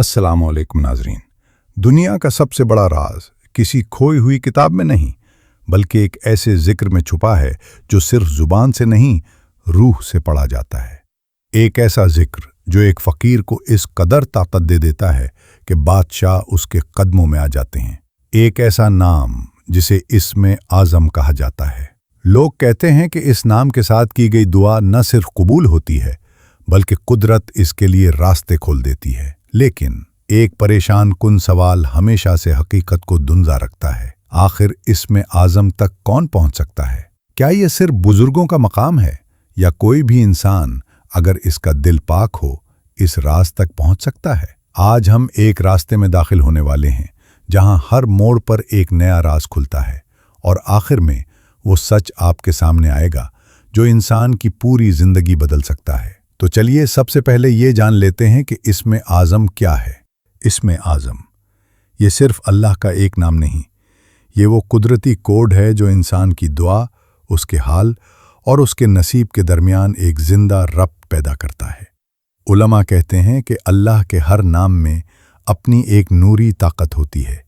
अस्सलाम वालेकुम नाजरीन। दुनिया का सबसे बड़ा राज किसी खोई हुई किताब में नहीं बल्कि एक ऐसे जिक्र में छुपा है जो सिर्फ जुबान से नहीं रूह से पढ़ा जाता है। एक ऐसा जिक्र जो एक फकीर को इस कदर ताकत दे देता है कि बादशाह उसके कदमों में आ जाते हैं। एक ऐसा नाम जिसे इस्मे आज़म कहा जाता है। लोग कहते हैं कि इस नाम के साथ की गई दुआ न सिर्फ कबूल होती है बल्कि कुदरत इसके लिए रास्ते खोल देती है। लेकिन एक परेशान कुन सवाल हमेशा से हकीकत को दुंजा रखता है। आखिर इसमें आज़म तक कौन पहुंच सकता है? क्या यह सिर्फ बुजुर्गों का मकाम है या कोई भी इंसान अगर इसका दिल पाक हो इस राज तक पहुंच सकता है? आज हम एक रास्ते में दाखिल होने वाले हैं जहां हर मोड़ पर एक नया राज खुलता है और आखिर में वो सच आपके सामने आएगा जो इंसान की पूरी जिंदगी बदल सकता है। तो चलिए सबसे पहले ये जान लेते हैं कि इसमें आज़म क्या है। इसमें आज़म ये सिर्फ अल्लाह का एक नाम नहीं, ये वो कुदरती कोड है जो इंसान की दुआ, उसके हाल और उसके नसीब के दरमियान एक जिंदा रब्त पैदा करता है। उलमा कहते हैं कि अल्लाह के हर नाम में अपनी एक नूरी ताकत होती है,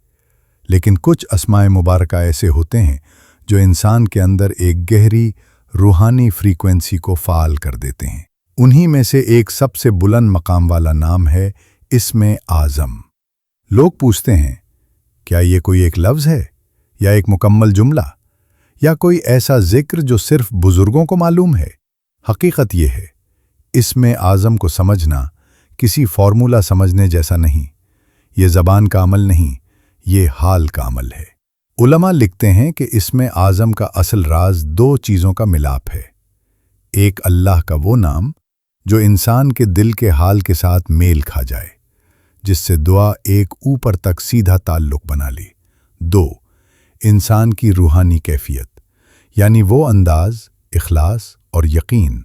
लेकिन कुछ अस्माए मुबारका ऐसे होते हैं जो इंसान के अंदर एक गहरी रूहानी फ्रीक्वेंसी को फाल कर देते हैं। उन्हीं में से एक सबसे बुलंद मकाम वाला नाम है इसमें आज़म। लोग पूछते हैं, क्या ये कोई एक लफ्ज़ है या एक मुकम्मल जुमला या कोई ऐसा जिक्र जो सिर्फ बुजुर्गों को मालूम है? हकीकत ये है, इसमें आज़म को समझना किसी फॉर्मूला समझने जैसा नहीं, ये ज़बान का अमल नहीं, ये हाल का अमल है। उलमा लिखते हैं कि इसमें आज़म का असल राज दो चीज़ों का मिलाप है। एक अल्लाह का वो नाम जो इंसान के दिल के हाल के साथ मेल खा जाए, जिससे दुआ एक ऊपर तक सीधा ताल्लुक बना ले। दो, इंसान की रूहानी कैफियत, यानी वो अंदाज, इखलास और यकीन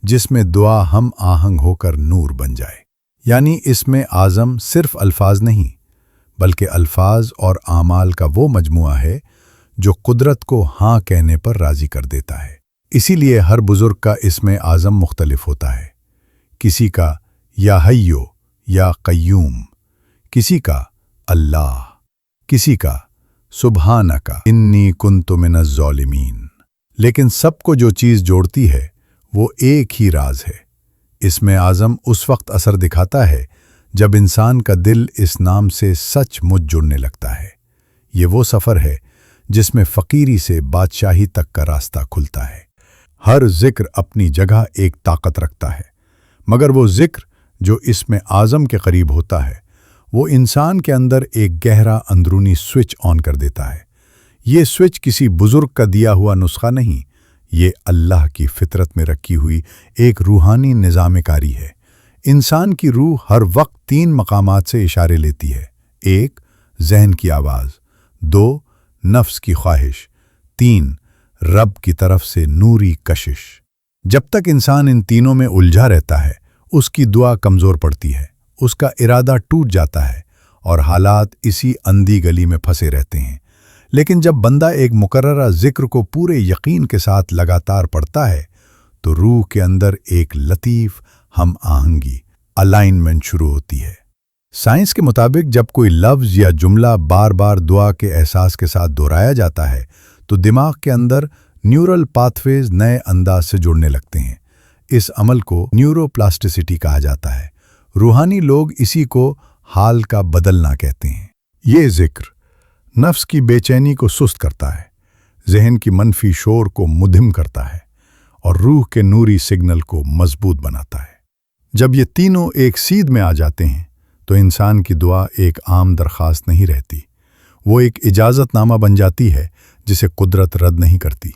जिसमें दुआ हम आहंग होकर नूर बन जाए। यानी इसमें आज़म सिर्फ अल्फाज नहीं बल्कि अल्फाज और आमाल का वो मजमुआ है जो कुदरत को हाँ कहने पर राज़ी कर देता है। इसीलिए हर बुजुर्ग का इसमें आज़म मुख्तलिफ होता है। किसी का या हय्यो या कय्यूम, किसी का अल्लाह, किसी का सुब्हानका इन्नी कुन्तु मिनज़ ज़ालिमीन। लेकिन सबको जो चीज़ जोड़ती है वो एक ही राज है। इसमें आज़म उस वक्त असर दिखाता है जब इंसान का दिल इस नाम से सचमुच जुड़ने लगता है। ये वो सफ़र है जिसमें फ़कीरी से बादशाही तक का रास्ता खुलता है। हर जिक्र अपनी जगह एक ताकत रखता है, मगर वो जिक्र जो इसमें आज़म के करीब होता है वो इंसान के अंदर एक गहरा अंदरूनी स्विच ऑन कर देता है। ये स्विच किसी बुजुर्ग का दिया हुआ नुस्खा नहीं, ये अल्लाह की फितरत में रखी हुई एक रूहानी निज़ाम-ए-कारी है। इंसान की रूह हर वक्त तीन मकामात से इशारे लेती है। एक, जहन की आवाज़। दो, नफ्स की ख्वाहिश। तीन, रब की तरफ से नूरी कशिश। जब तक इंसान इन तीनों में उलझा रहता है उसकी दुआ कमज़ोर पड़ती है, उसका इरादा टूट जाता है और हालात इसी अंधी गली में फंसे रहते हैं। लेकिन जब बंदा एक मुकर्ररा जिक्र को पूरे यकीन के साथ लगातार पढ़ता है तो रूह के अंदर एक लतीफ़ हम आहंगी अलाइनमेंट शुरू होती है। साइंस के मुताबिक जब कोई लफ्ज़ या जुमला बार बार दुआ के एहसास के साथ दोहराया जाता है तो दिमाग के अंदर न्यूरल पाथवेज नए अंदाज से जुड़ने लगते हैं। इस अमल को न्यूरोप्लास्टिसिटी कहा जाता है। रूहानी लोग इसी को हाल का बदलना कहते हैं। ये जिक्र नफ्स की बेचैनी को सुस्त करता है, जहन की मनफी शोर को मुधिम करता है और रूह के नूरी सिग्नल को मजबूत बनाता है। जब ये तीनों एक सीध में आ जाते हैं तो इंसान की दुआ एक आम दरख्वास्त नहीं रहती, वो एक इजाज़तनामा बन जाती है जिसे कुदरत रद्द नहीं करती।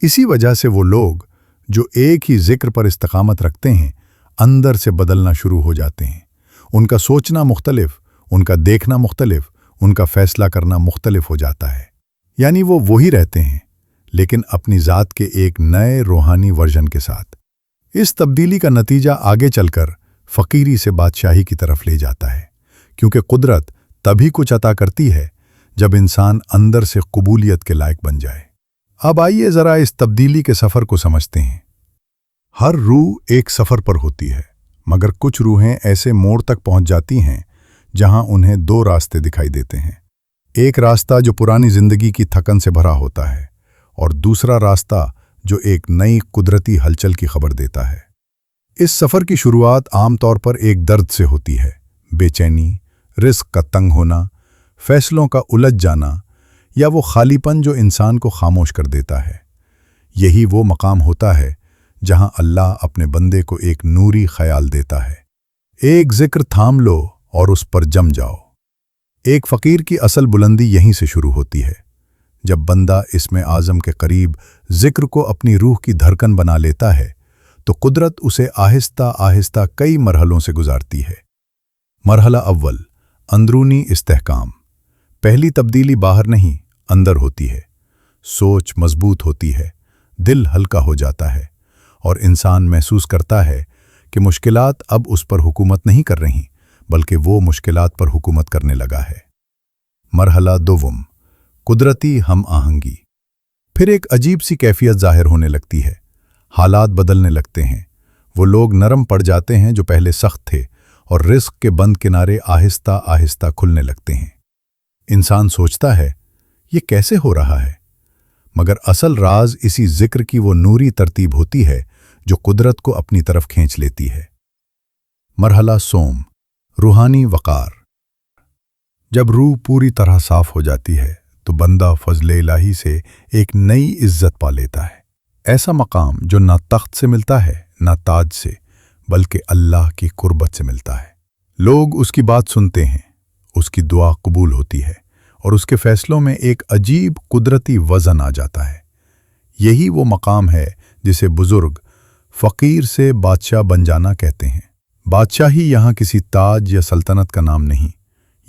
इसी वजह से वो लोग जो एक ही जिक्र पर इस्तकामत रखते हैं अंदर से बदलना शुरू हो जाते हैं। उनका सोचना मुख्तलिफ, उनका देखना मुख्तलिफ, उनका फैसला करना मुख्तलिफ हो जाता है। यानी वो वही रहते हैं लेकिन अपनी ज़ात के एक नए रूहानी वर्जन के साथ। इस तब्दीली का नतीजा आगे चलकर फ़कीरी से बादशाही की तरफ ले जाता है, क्योंकि कुदरत तभी कुछ अता करती है जब इंसान अंदर से कबूलियत के लायक बन जाए। अब आइए ज़रा इस तब्दीली के सफ़र को समझते हैं। हर रूह एक सफ़र पर होती है, मगर कुछ रूहें ऐसे मोड़ तक पहुंच जाती हैं जहां उन्हें दो रास्ते दिखाई देते हैं। एक रास्ता जो पुरानी जिंदगी की थकन से भरा होता है और दूसरा रास्ता जो एक नई कुदरती हलचल की खबर देता है। इस सफ़र की शुरुआत आमतौर पर एक दर्द से होती है, बेचैनी, रिस्क का तंग होना, फैसलों का उलझ जाना या वो खालीपन जो इंसान को खामोश कर देता है। यही वो मकाम होता है जहां अल्लाह अपने बंदे को एक नूरी ख्याल देता है। एक जिक्र थाम लो और उस पर जम जाओ। एक फ़कीर की असल बुलंदी यहीं से शुरू होती है, जब बंदा इसमें आज़म के करीब जिक्र को अपनी रूह की धड़कन बना लेता है तो कुदरत उसे आहिस्ता आहिस्ता कई मरहलों से गुजारती है। मरहला अव्वल, अंदरूनी इस्तेहकाम। पहली तब्दीली बाहर नहीं, अंदर होती है। सोच मजबूत होती है, दिल हल्का हो जाता है और इंसान महसूस करता है कि मुश्किलात अब उस पर हुकूमत नहीं कर रही, बल्कि वो मुश्किलात पर हुकूमत करने लगा है। मरहला दोवम, कुदरती हम आहंगी। फिर एक अजीब सी कैफियत जाहिर होने लगती है। हालात बदलने लगते हैं। वो लोग नरम पड़ जाते हैं जो पहले सख्त थे और रिस्क के बंद किनारे आहिस्ता आहिस्ता खुलने लगते हैं। इंसान सोचता है, ये कैसे हो रहा है? मगर असल राज इसी जिक्र की वो नूरी तरतीब होती है जो कुदरत को अपनी तरफ खींच लेती है। मरहला सोम, रूहानी वक़ार। जब रूह पूरी तरह साफ हो जाती है तो बंदा फजले इलाही से एक नई इज्जत पा लेता है। ऐसा मकाम जो ना तख्त से मिलता है, ना ताज से, बल्कि अल्लाह की कुर्बत से मिलता है। लोग उसकी बात सुनते हैं, उसकी दुआ कबूल होती है और उसके फैसलों में एक अजीब कुदरती वज़न आ जाता है। यही वो मकाम है जिसे बुजुर्ग फ़कीर से बादशाह बन जाना कहते हैं। बादशाही यहाँ किसी ताज या सल्तनत का नाम नहीं,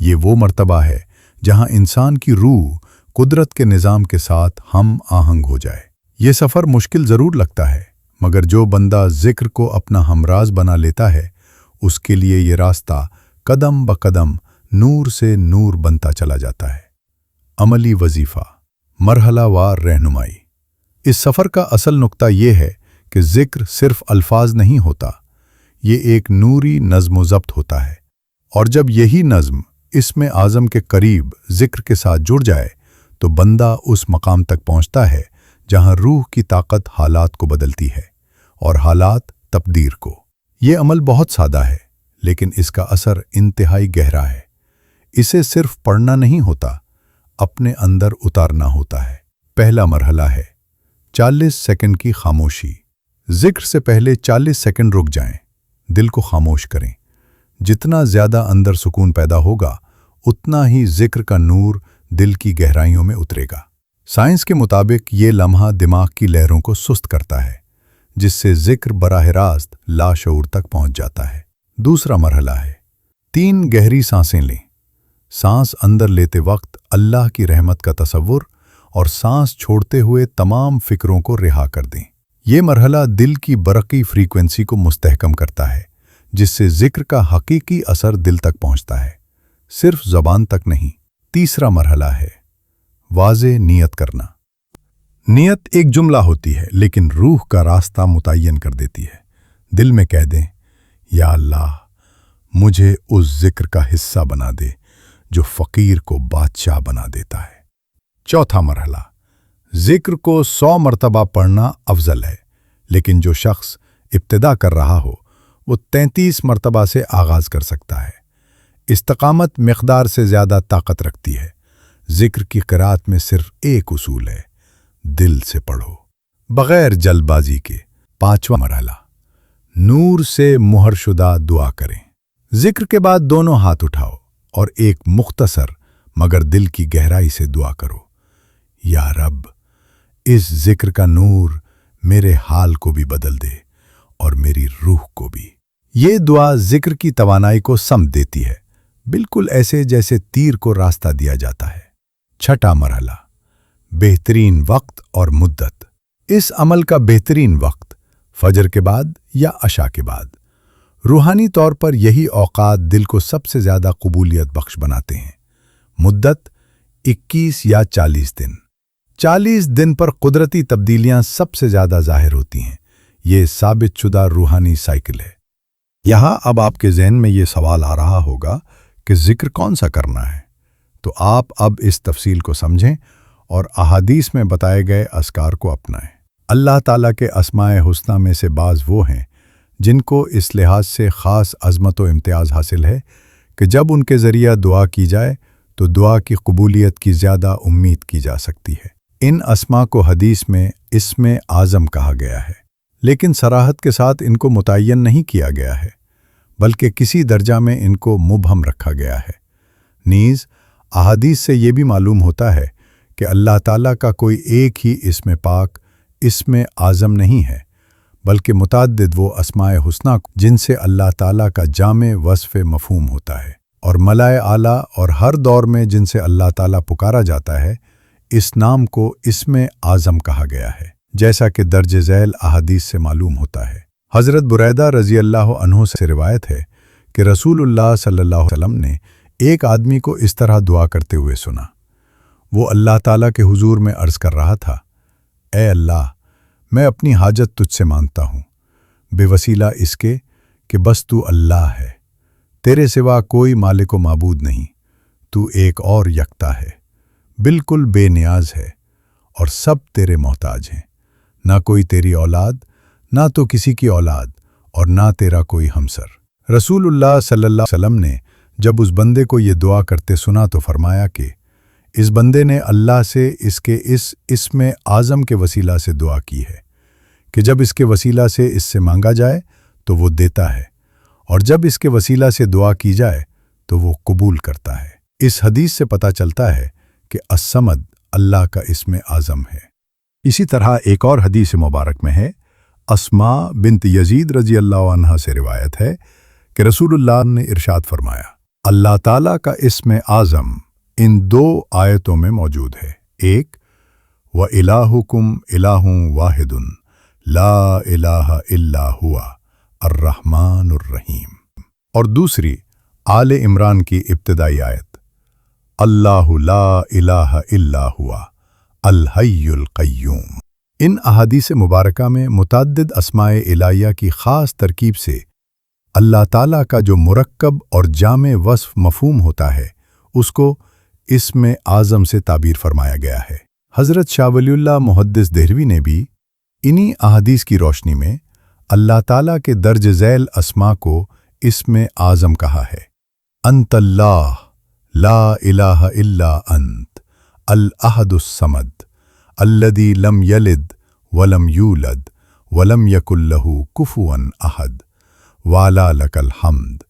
ये वो मर्तबा है जहाँ इंसान की रूह कुदरत के निज़ाम के साथ हम आहंग हो जाए। ये सफ़र मुश्किल ज़रूर लगता है, मगर जो बंदा जिक्र को अपना हमराज बना लेता है उसके लिए ये रास्ता कदम ब कदम नूर से नूर बनता चला जाता है। अमली वजीफ़ा, मरहलावार रहनुमाई। इस सफ़र का असल नुक्ता ये है कि जिक्र सिर्फ अल्फाज नहीं होता, ये एक नूरी नज़्म ज़ब्त होता है। और जब यही नज़्म इसमें आज़म के करीब जिक्र के साथ जुड़ जाए तो बंदा उस मकाम तक पहुँचता है जहाँ रूह की ताकत हालात को बदलती है और हालात तकदीर को। ये अमल बहुत सादा है, लेकिन इसका असर इंतहाई गहरा है। इसे सिर्फ पढ़ना नहीं होता, अपने अंदर उतारना होता है। पहला मरहला है 40 सेकंड की खामोशी। जिक्र से पहले 40 सेकंड रुक जाएं, दिल को खामोश करें। जितना ज़्यादा अंदर सुकून पैदा होगा, उतना ही जिक्र का नूर दिल की गहराइयों में उतरेगा। साइंस के मुताबिक ये लम्हा दिमाग की लहरों को सुस्त करता है, जिससे जिक्र बराह रास्त लाशऊर तक पहुंच जाता है। दूसरा मरहला है 3 गहरी सांसें लें। सांस अंदर लेते वक्त अल्लाह की रहमत का तसव्वुर और सांस छोड़ते हुए तमाम फिक्रों को रिहा कर दें। ये मरहला दिल की बरक़ी फ्रीक्वेंसी को मुस्तहकम करता है, जिससे जिक्र का हकीकी असर दिल तक पहुंचता है, सिर्फ ज़बान तक नहीं। तीसरा मरहला है वाज़े नियत करना। नियत एक जुमला होती है, लेकिन रूह का रास्ता मुतय्यन कर देती है। दिल में कह दें, या अल्लाह, मुझे उस जिक्र का हिस्सा बना दे जो फ़कीर को बादशाह बना देता है। चौथा मरहला, जिक्र को 100 मरतबा पढ़ना अफजल है, लेकिन जो शख्स इब्तिदा कर रहा हो वो 33 मरतबा से आगाज़ कर सकता है। इस्तकामत मिक़दार से ज़्यादा ताकत रखती है। जिक्र की क़िराअत में सिर्फ एक उसूल है, दिल से पढ़ो, बग़ैर जल्दबाजी के। पांचवा मरहला, नूर से मुहरशुदा दुआ करें। जिक्र के बाद दोनों हाथ उठाओ और एक मुख्तसर मगर दिल की गहराई से दुआ करो, या रब, इस जिक्र का नूर मेरे हाल को भी बदल दे और मेरी रूह को भी। ये दुआ जिक्र की तवानाई को समझ देती है, बिल्कुल ऐसे जैसे तीर को रास्ता दिया जाता है। छठा मरहला, बेहतरीन वक्त और मुद्दत। इस अमल का बेहतरीन वक्त फजर के बाद या अशा के बाद। रूहानी तौर पर यही औकात दिल को सबसे ज़्यादा कबूलियत बख्श बनाते हैं। मुद्दत 21 या 40 दिन। 40 दिन पर कुदरती तब्दीलियां सबसे ज़्यादा ज़ाहिर होती हैं। ये साबित शुदा रूहानी साइकिल है। यहाँ अब आपके जहन में ये सवाल आ रहा होगा کہ ذکر کون سا کرنا ہے، تو آپ اب اس تفصیل کو سمجھیں اور احادیث میں بتائے گئے اذکار کو اپنائیں۔ اللہ تعالیٰ کے اسماء حسنہ میں سے بعض وہ ہیں جن کو اس لحاظ سے خاص عظمت و امتیاز حاصل ہے کہ جب ان کے ذریعہ دعا کی جائے تو دعا کی قبولیت کی زیادہ امید کی جا سکتی ہے۔ ان اسماء کو حدیث میں اسم اعظم کہا گیا ہے، لیکن صراحت کے ساتھ ان کو متعین نہیں کیا گیا ہے، بلکہ کسی درجہ میں ان کو مبہم رکھا گیا ہے۔ نیز احادیث سے یہ بھی معلوم ہوتا ہے کہ اللہ تعالیٰ کا کوئی ایک ہی اسم پاک اسم اعظم نہیں ہے، بلکہ متعدد وہ اسماء حسنہ جن سے اللہ تعالیٰ کا جامع وصف مفہوم ہوتا ہے، اور ملائے اعلیٰ اور ہر دور میں جن سے اللہ تعالیٰ پکارا جاتا ہے، اس نام کو اسم اعظم کہا گیا ہے، جیسا کہ درج ذیل احادیث سے معلوم ہوتا ہے۔ حضرت بریدہ رضی اللہ عنہ سے روایت ہے کہ رسول اللہ صلی اللہ علیہ وسلم نے ایک آدمی کو اس طرح دعا کرتے ہوئے سنا۔ وہ اللہ تعالیٰ کے حضور میں عرض کر رہا تھا، اے اللہ، میں اپنی حاجت تجھ سے مانگتا ہوں، بے وسیلہ اس کے کہ بس تو اللہ ہے، تیرے سوا کوئی مالک و معبود نہیں، تو ایک اور یکتا ہے، بالکل بے نیاز ہے، اور سب تیرے محتاج ہیں، نہ کوئی تیری اولاد، نہ تو کسی کی اولاد، اور نہ تیرا کوئی ہمسر۔ رسول اللہ صلی اللہ علیہ وسلم نے جب اس بندے کو یہ دعا کرتے سنا تو فرمایا کہ اس بندے نے اللہ سے اس کے اس اسم اعظم کے وسیلہ سے دعا کی ہے کہ جب اس کے وسیلہ سے اس سے مانگا جائے تو وہ دیتا ہے، اور جب اس کے وسیلہ سے دعا کی جائے تو وہ قبول کرتا ہے۔ اس حدیث سے پتہ چلتا ہے کہ الصمد اللہ کا اسم اعظم ہے۔ اسی طرح ایک اور حدیث مبارک میں ہے، اسماء بنت یزید رضی اللہ عنہ سے روایت ہے کہ رسول اللہ نے ارشاد فرمایا، اللہ تعالیٰ کا اسم اعظم ان دو آیتوں میں موجود ہے، ایک وَإِلَٰهُكُمْ إِلَٰهٌ وَاحِدٌ لَا إِلَٰهَ إِلَّا هُوَ الرحمن الرحیم، اور دوسری آل عمران کی ابتدائی آیت، اللہ لا الہ الا ہوا الحی القیوم۔ ان احادیث مبارکہ میں متعدد اسماء الہیہ کی خاص ترکیب سے اللہ تعالیٰ کا جو مرکب اور جامع وصف مفہوم ہوتا ہے اس کو اسم اعظم سے تعبیر فرمایا گیا ہے۔ حضرت شاہ ولی اللہ محدث دہلوی نے بھی انہی احادیث کی روشنی میں اللہ تعالیٰ کے درج ذیل اسماء کو اسم اعظم کہا ہے۔ انت اللہ لا الہ الا انت الاحد الصمد الذی لم یلد ولم یولد ولم یکن لہ کفوا احد والا لک الحمد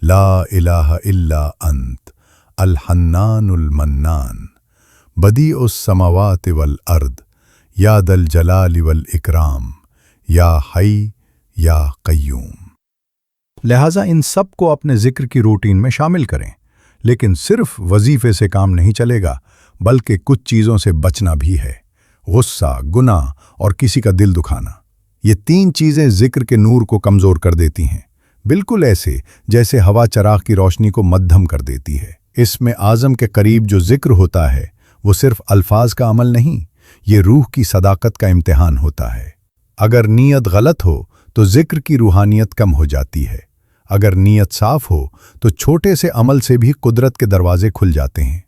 لا الہ الا انت الحنان المنان بدیع السماوات والارض یا ذا الجلال والاکرام یا حی یا قیوم۔ لہٰذا ان سب کو اپنے ذکر کی روٹین میں شامل کریں، لیکن صرف وظیفے سے کام نہیں چلے گا، بلکہ کچھ چیزوں سے بچنا بھی ہے، غصہ، گناہ اور کسی کا دل دکھانا۔ یہ تین چیزیں ذکر کے نور کو کمزور کر دیتی ہیں، بالکل ایسے جیسے ہوا چراغ کی روشنی کو مدھم کر دیتی ہے۔ اسم اعظم کے قریب جو ذکر ہوتا ہے وہ صرف الفاظ کا عمل نہیں، یہ روح کی صداقت کا امتحان ہوتا ہے۔ اگر نیت غلط ہو تو ذکر کی روحانیت کم ہو جاتی ہے، اگر نیت صاف ہو تو چھوٹے سے عمل سے بھی قدرت کے دروازے کھل جاتے ہیں۔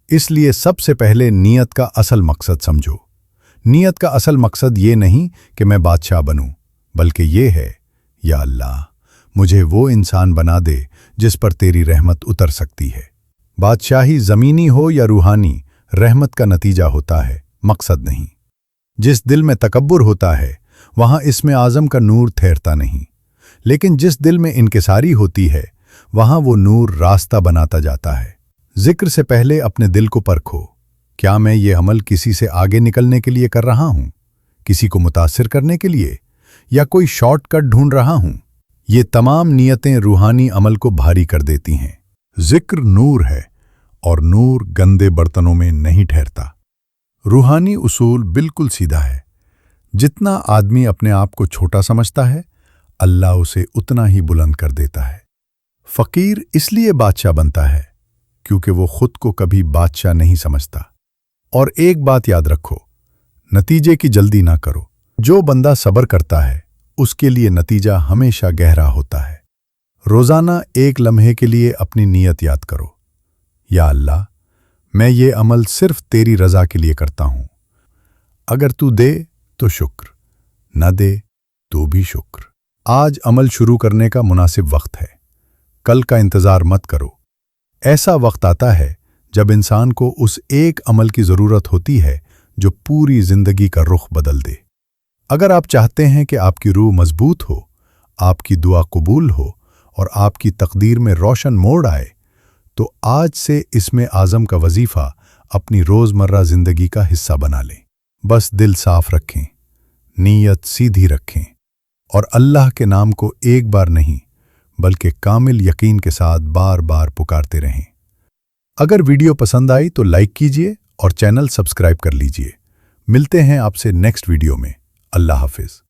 اس لیے سب سے پہلے نیت کا اصل مقصد سمجھو۔ نیت کا اصل مقصد یہ نہیں کہ میں بادشاہ بنوں، بلکہ یہ ہے، یا اللہ مجھے وہ انسان بنا دے جس پر تیری رحمت اتر سکتی ہے۔ بادشاہی زمینی ہو یا روحانی، رحمت کا نتیجہ ہوتا ہے، مقصد نہیں۔ جس دل میں تکبر ہوتا ہے وہاں اسم اعظم کا نور ٹھہرتا نہیں، لیکن جس دل میں انکساری ہوتی ہے وہاں وہ نور راستہ بناتا جاتا ہے۔ ذکر سے پہلے اپنے دل کو پرکھو، کیا میں یہ عمل کسی سے آگے نکلنے کے لیے کر رہا ہوں، کسی کو متاثر کرنے کے لیے، یا کوئی شارٹ کٹ ڈھونڈ رہا ہوں؟ یہ تمام نیتیں روحانی عمل کو بھاری کر دیتی ہیں۔ ذکر نور ہے، اور نور گندے برتنوں میں نہیں ٹھہرتا۔ روحانی اصول بالکل سیدھا ہے، جتنا آدمی اپنے آپ کو چھوٹا سمجھتا ہے اللہ اسے اتنا ہی بلند کر دیتا ہے۔ فقیر اس لیے بادشاہ بنتا ہے کیونکہ وہ خود کو کبھی بادشاہ نہیں سمجھتا۔ اور ایک بات یاد رکھو، نتیجے کی جلدی نہ کرو۔ جو بندہ صبر کرتا ہے اس کے لیے نتیجہ ہمیشہ گہرا ہوتا ہے۔ روزانہ ایک لمحے کے لیے اپنی نیت یاد کرو، یا اللہ، میں یہ عمل صرف تیری رضا کے لیے کرتا ہوں۔ اگر تو دے تو شکر، نہ دے تو بھی شکر۔ آج عمل شروع کرنے کا مناسب وقت ہے، کل کا انتظار مت کرو۔ ایسا وقت آتا ہے جب انسان کو اس ایک عمل کی ضرورت ہوتی ہے جو پوری زندگی کا رخ بدل دے۔ اگر آپ چاہتے ہیں کہ آپ کی روح مضبوط ہو، آپ کی دعا قبول ہو اور آپ کی تقدیر میں روشن موڑ آئے، تو آج سے اسم اعظم کا وظیفہ اپنی روزمرہ زندگی کا حصہ بنا لیں۔ بس دل صاف رکھیں، نیت سیدھی رکھیں اور اللہ کے نام کو ایک بار نہیں بلکہ کامل یقین کے ساتھ بار بار پکارتے رہیں۔ اگر ویڈیو پسند آئی تو لائک کیجئے اور چینل سبسکرائب کر لیجئے۔ ملتے ہیں آپ سے نیکسٹ ویڈیو میں۔ اللہ حافظ۔